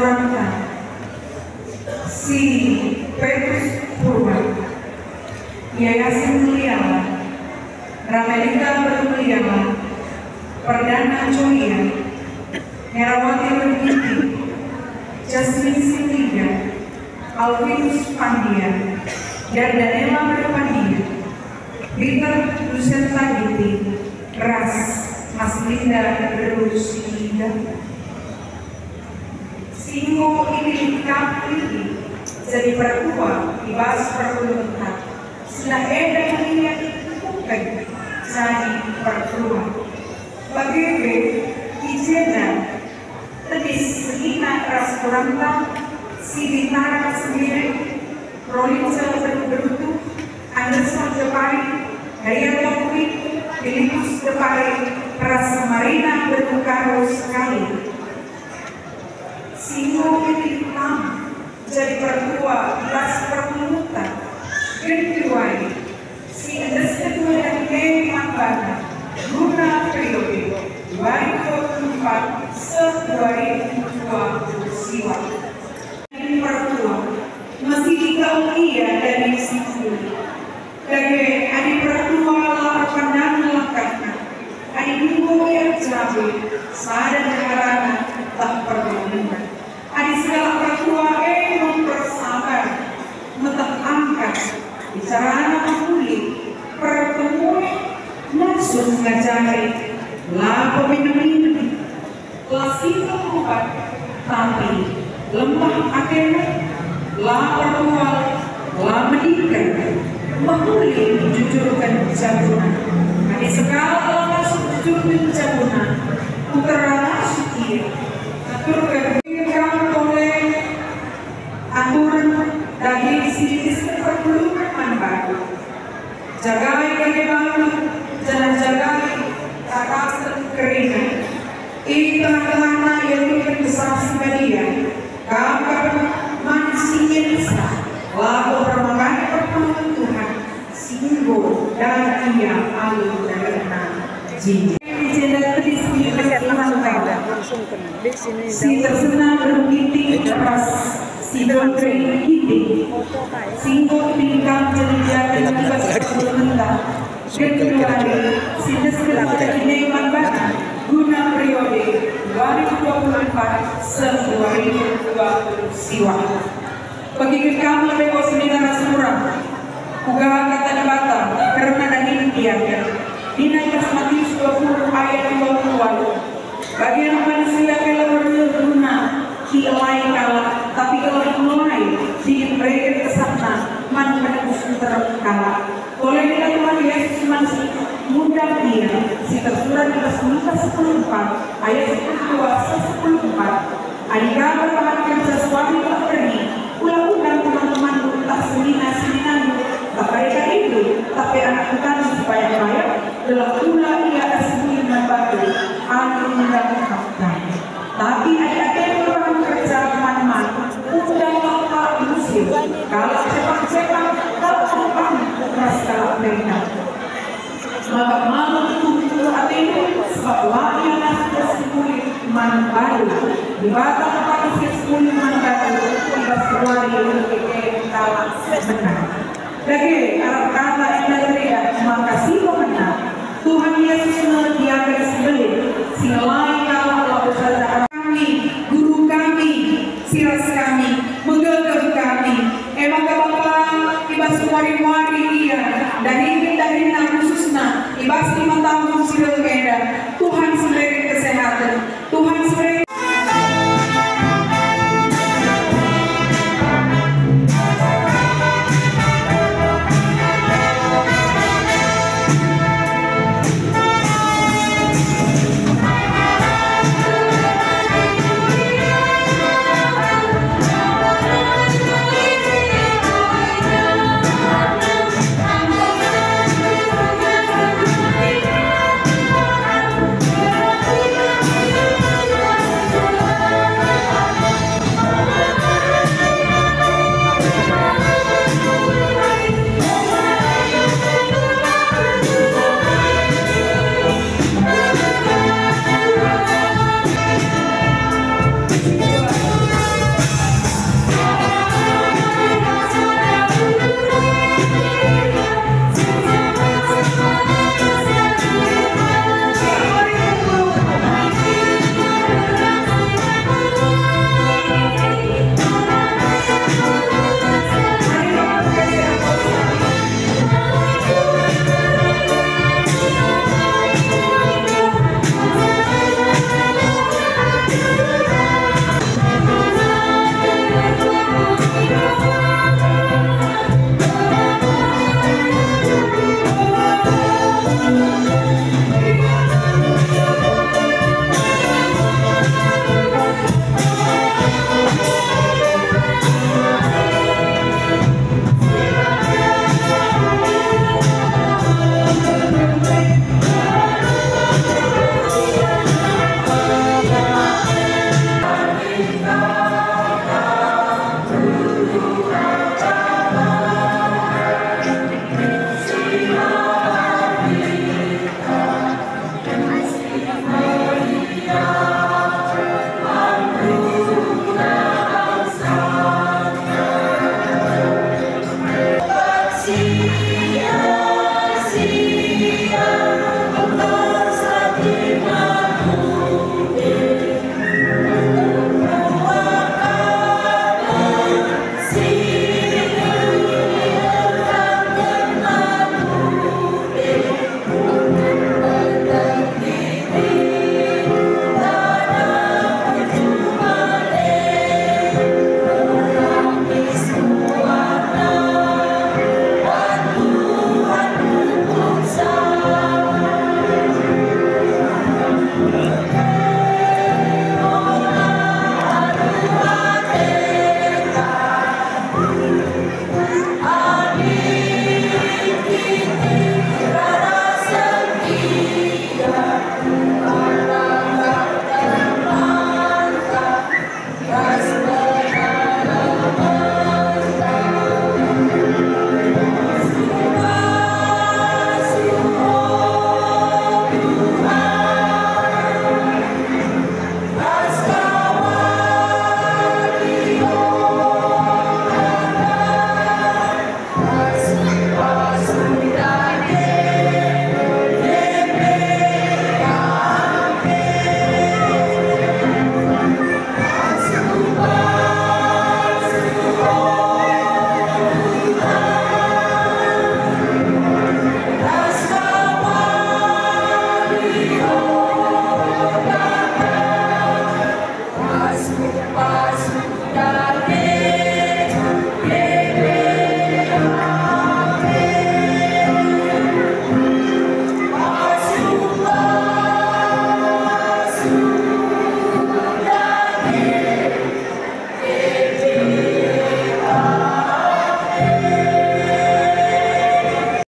surangkan si Petrus Purba, Yayasan Mulyana, Ramelita Bermulyana, Perdana Joya, Herawati Bergiti, Jasmine Sintiga, Alvinus Pandia, dan Daniela Berpandia, Peter Lucenta Giti, Ras, Mas Linda Berlusida, Singo ini kapili jadi pertua di bas perluan setelah ada yang bukan jadi pertua bagaimana izinnya tadi segina ras kurangkan si ditara sendiri rolling selalu berutuh Anderson Jepari Gaya Topri Filipus Jepari ras Marina bertukar sekali. Singo ini lama jadi pertua ras permutan kedua si Andes kedua dan Kemambana guna periode 2024 se-2020 siwa ini pertua masih dikaui ya dari situ dari adik pertua lakukan dan melakukan adik minggu yang cabai sadar harana tak perlu adik segala pertua mempersabar angkat bicara anak kulit pertemuan langsung ngajari lah pemimpin kelas itu bukan tapi lemah akhirnya lah pertual lah mendidikan mengulik jujurkan jabunan ada segala langsung jujurkan jabunan utara suci aturkan oleh aturan dari sisi perlukan baru jagai bagaimana jalan-jagai atas keringan ini teman-teman yang besar sebagian kabar manusia bisa lalu permakan pertemuan Tuhan singgung dan ia alur dari jinjit si tersenang bergiting keras si doktrin giting singgung tingkang jadi akibat kedua si deskripsi ini membahas guna periode 2024 se-2020 siwa bagi kami lebih seminar surah kugaha kata debata karena dan ini dia Dina Matius 20 ayat 20 bagian manusia kalau berguna ki lain kalah tapi kalau mulai di mereka kesana man menembus terkala oleh kita Tuhan Yesus masih mudah dia si tersurat di Lukas 10:4 ayat 10:2 10:4 adikah berpahamkan sesuatu yang pergi ulang-ulang teman-teman tak semina-semina tak mereka itu tapi anak kita supaya kaya dalam pula ia asli membatu anu mendapatkan tapi adik-adik orang kerja teman-teman undang langkah musim kalau sepak-sepak kalau sepak rasa mereka maka malu itu hati sebab wajah nasi sepuluh man baru di batang pagi sepuluh man baru tiba sebuah untuk kita benar lagi Arab kata yang teriak makasih pemenang Tuhan Yesus menyediakan sebelit sehingga lain kalau Allah bersaudara kami guru kami siras kami menggegem kami emang Bapak ibas wari-wari dia dari khususnya ibas 5 tahun sila Tuhan sendiri